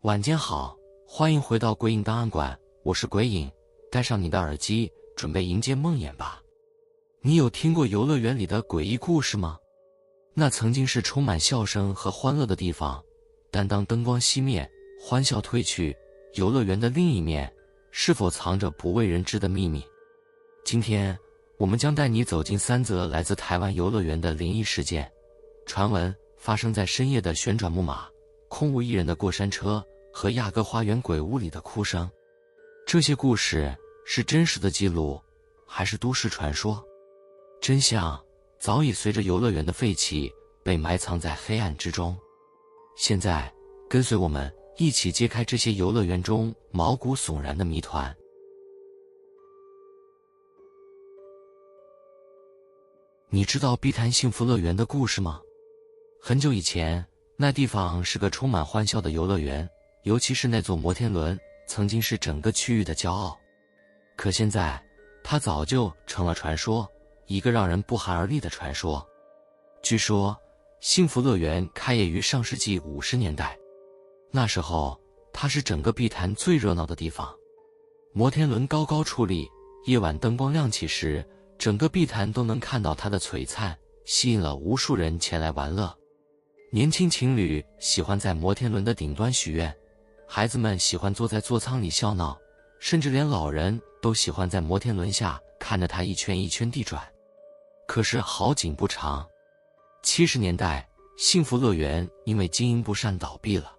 晚间好，欢迎回到鬼影档案馆，我是鬼影，戴上你的耳机，准备迎接梦魇吧。你有听过游乐园里的诡异故事吗？那曾经是充满笑声和欢乐的地方，但当灯光熄灭，欢笑褪去，游乐园的另一面是否藏着不为人知的秘密？今天我们将带你走进3则来自台湾游乐园的灵异事件。传闻发生在深夜的旋转木马、空无一人的过山车和亚哥花园鬼屋里的哭声。这些故事是真实的记录，还是都市传说？真相早已随着游乐园的废弃被埋藏在黑暗之中。现在跟随我们一起揭开这些游乐园中毛骨悚然的谜团。你知道碧潭幸福乐园的故事吗？很久以前，那地方是个充满欢笑的游乐园，尤其是那座摩天轮曾经是整个区域的骄傲。可现在它早就成了传说，一个让人不寒而栗的传说。据说幸福乐园开业于上世纪50年代，那时候它是整个碧潭最热闹的地方。摩天轮高高矗立，夜晚灯光亮起时，整个碧潭都能看到它的璀璨，吸引了无数人前来玩乐。年轻情侣喜欢在摩天轮的顶端许愿，孩子们喜欢坐在座舱里笑闹，甚至连老人都喜欢在摩天轮下看着它一圈一圈地转。可是好景不长，70年代幸福乐园因为经营不善倒闭了。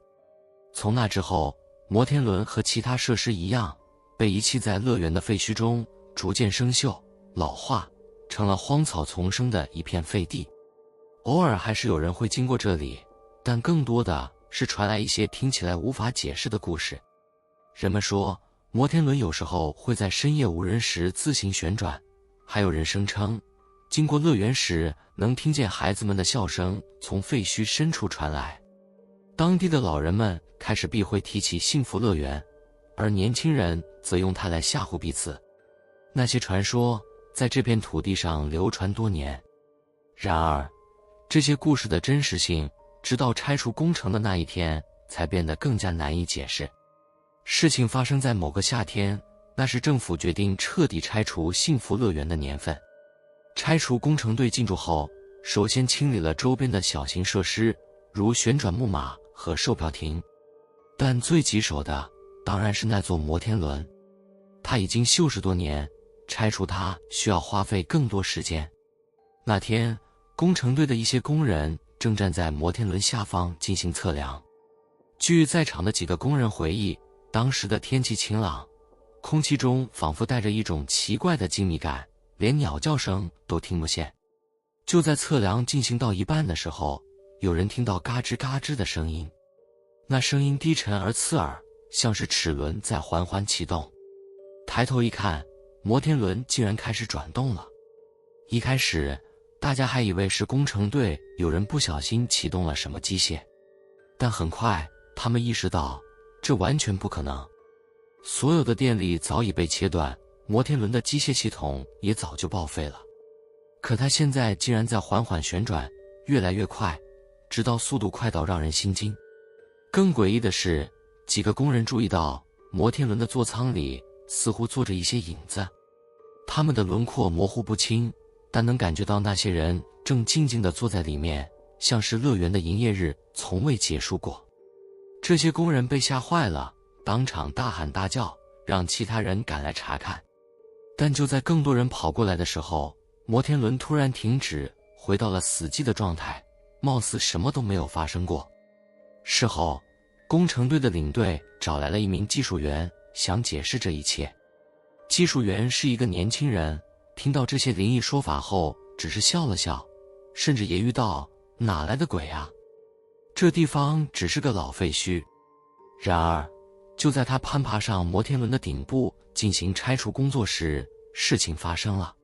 从那之后，摩天轮和其他设施一样，被遗弃在乐园的废墟中，逐渐生锈老化，成了荒草丛生的一片废地。偶尔还是有人会经过这里，但更多的是传来一些听起来无法解释的故事。人们说，摩天轮有时候会在深夜无人时自行旋转，还有人声称，经过乐园时能听见孩子们的笑声从废墟深处传来。当地的老人们开始避讳提起幸福乐园，而年轻人则用它来吓唬彼此。那些传说在这片土地上流传多年，然而这些故事的真实性直到拆除工程的那一天才变得更加难以解释。事情发生在某个夏天，那是政府决定彻底拆除幸福乐园的年份。拆除工程队进驻后，首先清理了周边的小型设施，如旋转木马和售票亭，但最棘手的当然是那座摩天轮。它已经锈蚀多年，拆除它需要花费更多时间。那天工程队的一些工人正站在摩天轮下方进行测量。据在场的几个工人回忆，当时的天气晴朗，空气中仿佛带着一种奇怪的静谧感，连鸟叫声都听不见。就在测量进行到一半的时候，有人听到嘎吱嘎吱的声音，那声音低沉而刺耳，像是齿轮在缓缓启动。抬头一看，摩天轮竟然开始转动了。一开始大家还以为是工程队有人不小心启动了什么机械，但很快他们意识到这完全不可能。所有的电力早已被切断，摩天轮的机械系统也早就报废了。可它现在竟然在缓缓旋转，越来越快，直到速度快到让人心惊。更诡异的是，几个工人注意到摩天轮的座舱里似乎坐着一些影子，他们的轮廓模糊不清，但能感觉到那些人正静静地坐在里面，像是乐园的营业日从未结束过。这些工人被吓坏了，当场大喊大叫，让其他人赶来查看。但就在更多人跑过来的时候，摩天轮突然停止，回到了死寂的状态，貌似什么都没有发生过。事后，工程队的领队找来了一名技术员，想解释这一切。技术员是一个年轻人，听到这些灵异说法后只是笑了笑，甚至揶揄道，哪来的鬼啊，这地方只是个老废墟。然而就在他攀爬上摩天轮的顶部进行拆除工作时，事情发生了。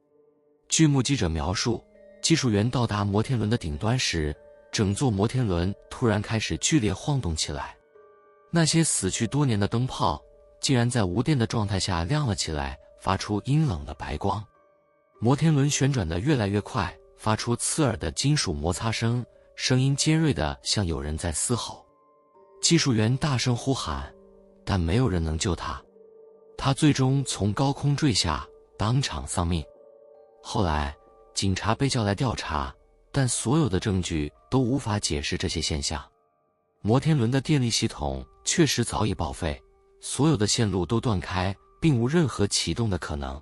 据目击者描述，技术员到达摩天轮的顶端时，整座摩天轮突然开始剧烈晃动起来，那些死去多年的灯泡竟然在无电的状态下亮了起来，发出阴冷的白光。摩天轮旋转得越来越快，发出刺耳的金属摩擦声，声音尖锐的像有人在嘶吼。技术员大声呼喊，但没有人能救他。他最终从高空坠下，当场丧命。后来，警察被叫来调查，但所有的证据都无法解释这些现象。摩天轮的电力系统确实早已报废，所有的线路都断开，并无任何启动的可能。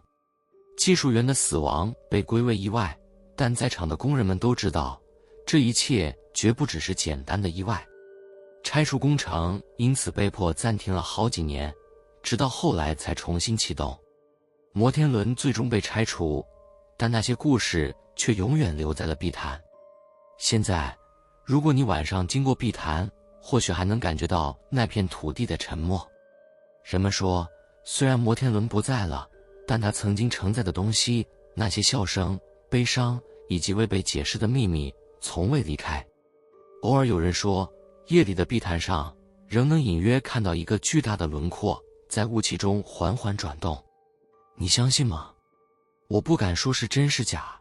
技术员的死亡被归为意外，但在场的工人们都知道，这一切绝不只是简单的意外。拆除工程因此被迫暂停了好几年，直到后来才重新启动。摩天轮最终被拆除，但那些故事却永远留在了碧潭。现在，如果你晚上经过碧潭，或许还能感觉到那片土地的沉默。人们说，虽然摩天轮不在了，但它曾经承载的东西，那些笑声、悲伤以及未被解释的秘密，从未离开。偶尔有人说，夜里的碧潭上仍能隐约看到一个巨大的轮廓在雾气中缓缓转动。你相信吗？我不敢说是真是假，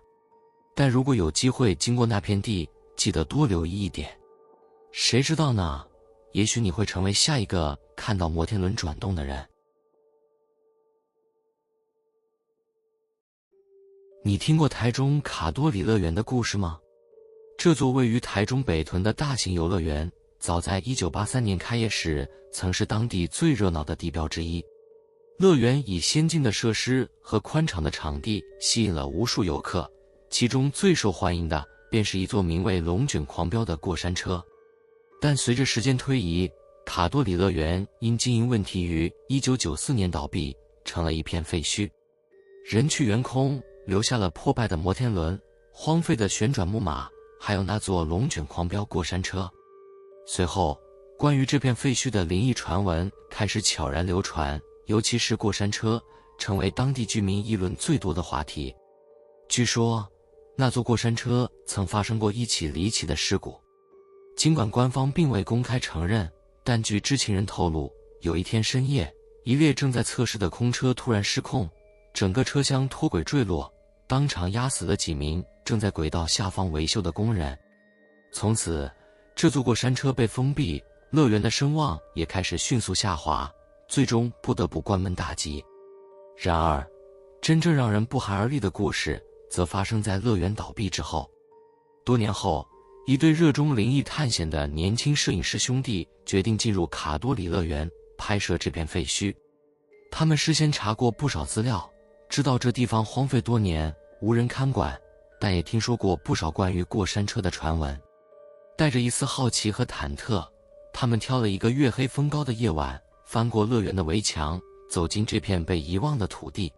但如果有机会经过那片地，记得多留意一点。谁知道呢？也许你会成为下一个看到摩天轮转动的人。你听过台中卡多里乐园的故事吗？这座位于台中北屯的大型游乐园，早在1983年开业时，曾是当地最热闹的地标之一。乐园以先进的设施和宽敞的场地吸引了无数游客，其中最受欢迎的便是一座名为龙卷狂飙的过山车。但随着时间推移，卡多里乐园因经营问题于1994年倒闭，成了一片废墟。人去园空，留下了破败的摩天轮、荒废的旋转木马，还有那座龙卷狂飙过山车。随后，关于这片废墟的灵异传闻开始悄然流传，尤其是过山车，成为当地居民议论最多的话题。据说，那座过山车曾发生过一起离奇的事故。尽管官方并未公开承认，但据知情人透露，有一天深夜，一列正在测试的空车突然失控，整个车厢脱轨坠落，当场压死了几名正在轨道下方维修的工人。从此，这座过山车被封闭，乐园的声望也开始迅速下滑，最终不得不关门大吉。然而，真正让人不寒而栗的故事则发生在乐园倒闭之后。多年后，一对热衷灵异探险的年轻摄影师兄弟决定进入卡多里乐园拍摄这片废墟。他们事先查过不少资料，知道这地方荒废多年，无人看管，但也听说过不少关于过山车的传闻。带着一丝好奇和忐忑，他们挑了一个月黑风高的夜晚，翻过乐园的围墙，走进这片被遗忘的土地。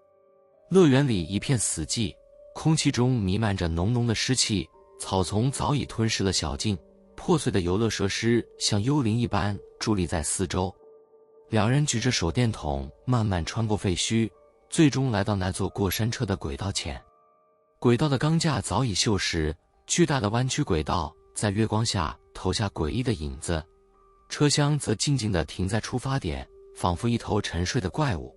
乐园里一片死寂，空气中弥漫着浓浓的湿气，草丛早已吞噬了小径，破碎的游乐设施像幽灵一般伫立在四周。两人举着手电筒慢慢穿过废墟，最终来到那座过山车的轨道前。轨道的钢架早已锈蚀，巨大的弯曲轨道在月光下投下诡异的影子，车厢则静静地停在出发点，仿佛一头沉睡的怪物。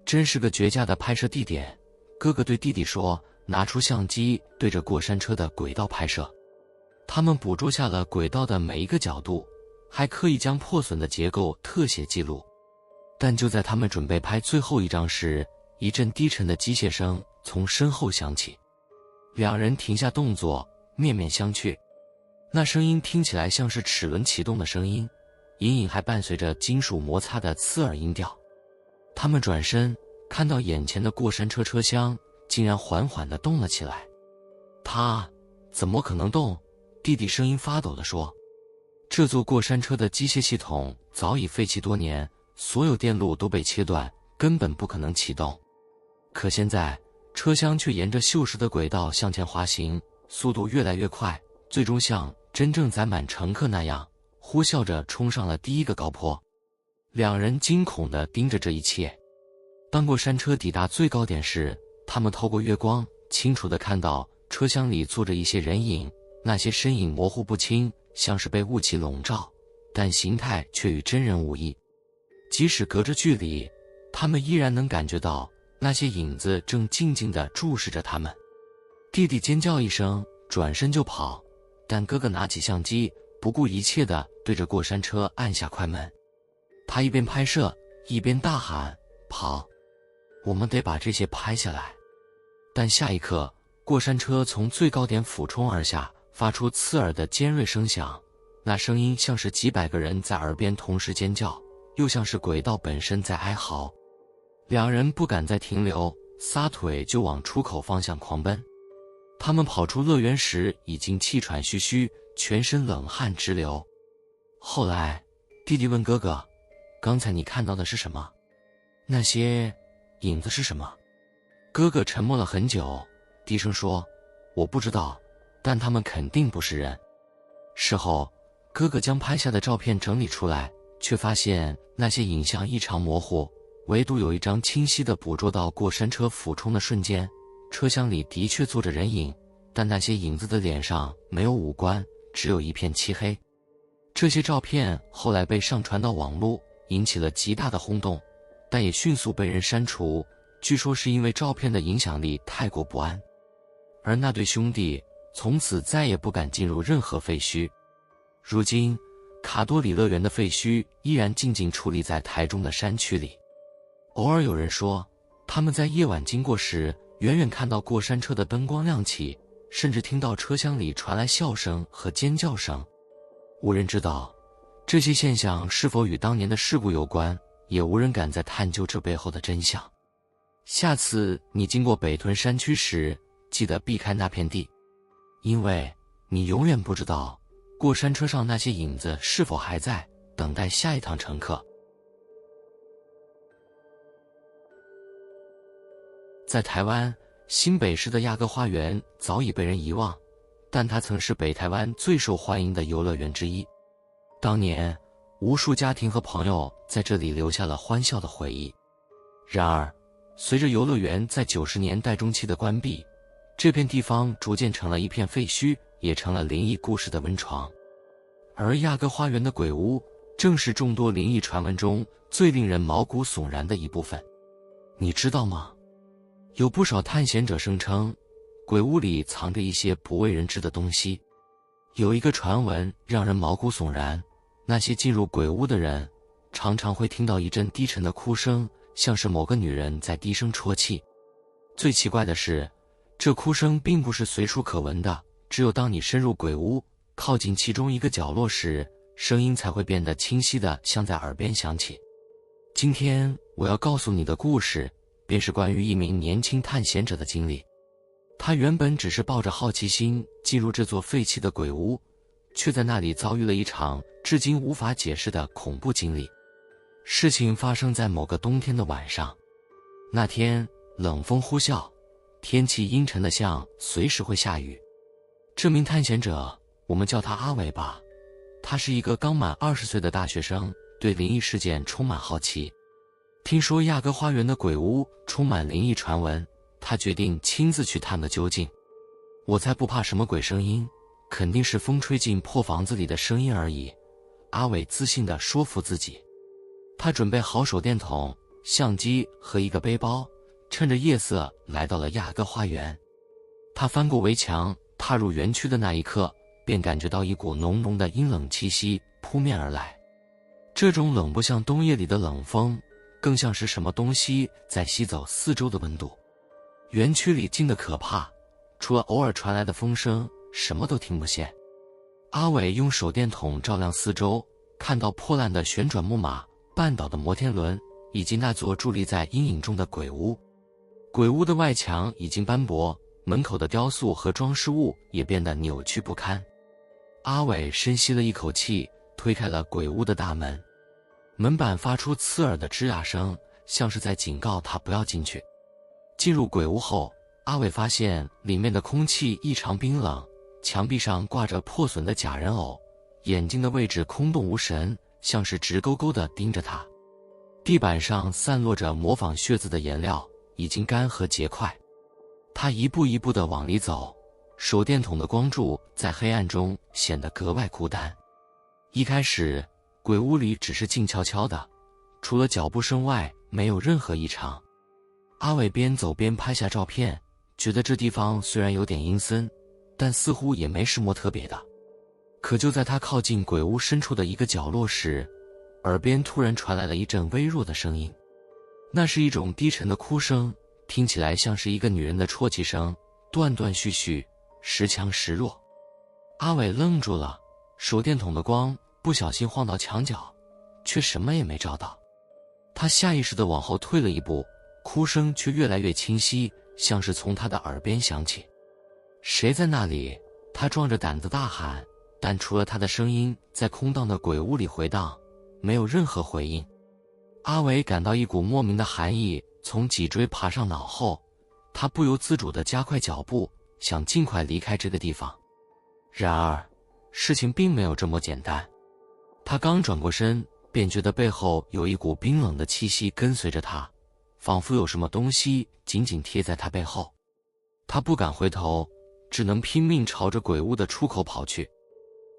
真是个绝佳的拍摄地点，哥哥对弟弟说，拿出相机对着过山车的轨道拍摄。他们捕捉下了轨道的每一个角度，还刻意将破损的结构特写记录。但就在他们准备拍最后一张时，一阵低沉的机械声从身后响起。两人停下动作，面面相觑。那声音听起来像是齿轮启动的声音，隐隐还伴随着金属摩擦的刺耳音调。他们转身，看到眼前的过山车车厢竟然缓缓地动了起来。它怎么可能动？弟弟声音发抖地说。这座过山车的机械系统早已废弃多年，所有电路都被切断，根本不可能启动。可现在，车厢却沿着锈蚀的轨道向前滑行，速度越来越快，最终像真正载满乘客那样，呼啸着冲上了第一个高坡。两人惊恐地盯着这一切。当过山车抵达最高点时，他们透过月光清楚地看到车厢里坐着一些人影，那些身影模糊不清，像是被雾气笼罩，但形态却与真人无异。即使隔着距离，他们依然能感觉到那些影子正静静地注视着他们。弟弟尖叫一声，转身就跑，但哥哥拿起相机，不顾一切地对着过山车按下快门。他一边拍摄一边大喊：跑！我们得把这些拍下来。但下一刻，过山车从最高点俯冲而下，发出刺耳的尖锐声响，那声音像是几百个人在耳边同时尖叫，又像是轨道本身在哀嚎。两人不敢再停留，撒腿就往出口方向狂奔。他们跑出乐园时已经气喘吁吁，全身冷汗直流。后来，弟弟问哥哥：“刚才你看到的是什么？那些影子是什么？”哥哥沉默了很久，低声说：“我不知道，但他们肯定不是人。”事后，哥哥将拍下的照片整理出来，却发现那些影像异常模糊，唯独有一张清晰地捕捉到过山车俯冲的瞬间，车厢里的确坐着人影，但那些影子的脸上没有五官，只有一片漆黑。这些照片后来被上传到网络，引起了极大的轰动，但也迅速被人删除，据说是因为照片的影响力太过不安。而那对兄弟从此再也不敢进入任何废墟。如今，卡多里乐园的废墟依然静静矗立在台中的山区里。偶尔有人说，他们在夜晚经过时，远远看到过山车的灯光亮起，甚至听到车厢里传来笑声和尖叫声。无人知道这些现象是否与当年的事故有关，也无人敢再探究这背后的真相。下次你经过北屯山区时，记得避开那片地，因为你永远不知道过山车上那些影子是否还在等待下一趟乘客。在台湾，新北市的亚哥花园早已被人遗忘，但它曾是北台湾最受欢迎的游乐园之一。当年，无数家庭和朋友在这里留下了欢笑的回忆。然而，随着游乐园在90年代中期的关闭，这片地方逐渐成了一片废墟，也成了灵异故事的温床。而亚哥花园的鬼屋，正是众多灵异传闻中最令人毛骨悚然的一部分。你知道吗？有不少探险者声称，鬼屋里藏着一些不为人知的东西。有一个传闻让人毛骨悚然，那些进入鬼屋的人，常常会听到一阵低沉的哭声，像是某个女人在低声啜泣。最奇怪的是，这哭声并不是随处可闻的，只有当你深入鬼屋，靠近其中一个角落时，声音才会变得清晰的像在耳边响起。今天我要告诉你的故事，便是关于一名年轻探险者的经历。他原本只是抱着好奇心进入这座废弃的鬼屋，却在那里遭遇了一场至今无法解释的恐怖经历。事情发生在某个冬天的晚上，那天冷风呼啸，天气阴沉得像随时会下雨。这名探险者，我们叫他阿伟吧，他是一个刚满20岁的大学生，对灵异事件充满好奇。听说亚哥花园的鬼屋充满灵异传闻，他决定亲自去探个究竟。我才不怕什么鬼声音，肯定是风吹进破房子里的声音而已，阿伟自信地说服自己。他准备好手电筒、相机和一个背包，趁着夜色来到了亚哥花园。他翻过围墙，踏入园区的那一刻，便感觉到一股浓浓的阴冷气息扑面而来。这种冷不像冬夜里的冷风，更像是什么东西在吸走四周的温度。园区里静得可怕，除了偶尔传来的风声，什么都听不见。阿伟用手电筒照亮四周，看到破烂的旋转木马、绊倒的摩天轮，以及那座伫立在阴影中的鬼屋。鬼屋的外墙已经斑驳，门口的雕塑和装饰物也变得扭曲不堪。阿伟深吸了一口气，推开了鬼屋的大门。门板发出刺耳的吱呀声，像是在警告他不要进去。进入鬼屋后，阿伟发现里面的空气异常冰冷，墙壁上挂着破损的假人偶，眼睛的位置空洞无神，像是直勾勾地盯着他。地板上散落着模仿血渍的颜料，已经干涸结块。他一步一步地往里走，手电筒的光柱在黑暗中显得格外孤单。一开始，鬼屋里只是静悄悄的，除了脚步声外，没有任何异常。阿伟边走边拍下照片，觉得这地方虽然有点阴森，但似乎也没什么特别的。可就在他靠近鬼屋深处的一个角落时，耳边突然传来了一阵微弱的声音，那是一种低沉的哭声，听起来像是一个女人的啜泣声，断断续续，时强时弱。阿伟愣住了，手电筒的光不小心晃到墙角，却什么也没照到。他下意识地往后退了一步，哭声却越来越清晰，像是从他的耳边响起。谁在那里？他壮着胆子大喊，但除了他的声音在空荡的鬼屋里回荡，没有任何回应。阿伟感到一股莫名的寒意从脊椎爬上脑后，他不由自主地加快脚步，想尽快离开这个地方。然而，事情并没有这么简单。他刚转过身，便觉得背后有一股冰冷的气息跟随着他，仿佛有什么东西紧紧贴在他背后。他不敢回头，只能拼命朝着鬼屋的出口跑去。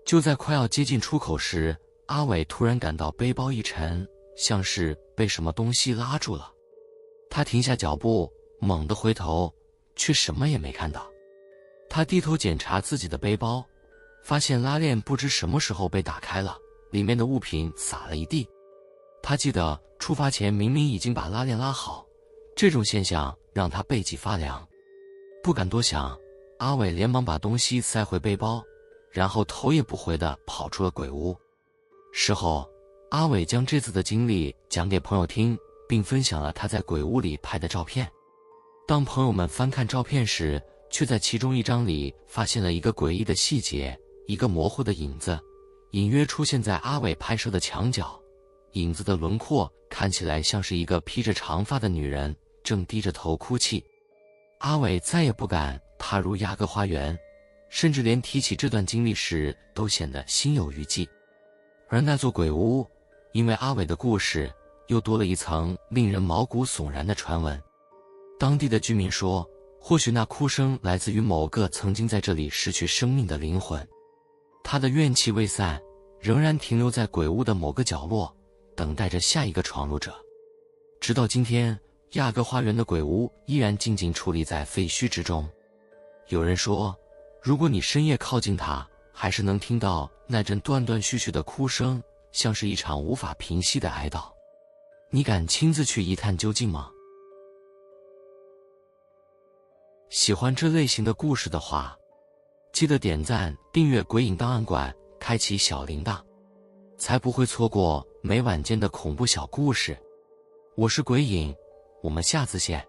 就在快要接近出口时，阿伟突然感到背包一沉，像是被什么东西拉住了。他停下脚步，猛地回头，却什么也没看到。他低头检查自己的背包，发现拉链不知什么时候被打开了，里面的物品洒了一地。他记得出发前明明已经把拉链拉好，这种现象让他背脊发凉。不敢多想，阿伟连忙把东西塞回背包，然后头也不回地跑出了鬼屋。事后，阿伟将这次的经历讲给朋友听，并分享了他在鬼屋里拍的照片。当朋友们翻看照片时，却在其中一张里发现了一个诡异的细节，一个模糊的影子，隐约出现在阿伟拍摄的墙角。影子的轮廓看起来像是一个披着长发的女人，正低着头哭泣。阿伟再也不敢踏入亚哥花园，甚至连提起这段经历时都显得心有余悸。而那座鬼屋，因为阿伟的故事，又多了一层令人毛骨悚然的传闻。当地的居民说，或许那哭声来自于某个曾经在这里失去生命的灵魂，他的怨气未散，仍然停留在鬼屋的某个角落，等待着下一个闯入者。直到今天，亚哥花园的鬼屋依然静静矗立在废墟之中。有人说，如果你深夜靠近它，还是能听到那阵断断续续的哭声，像是一场无法平息的哀悼。你敢亲自去一探究竟吗？喜欢这类型的故事的话，记得点赞、订阅鬼影档案馆，开启小铃铛，才不会错过每晚间的恐怖小故事。我是鬼影，我们下次见。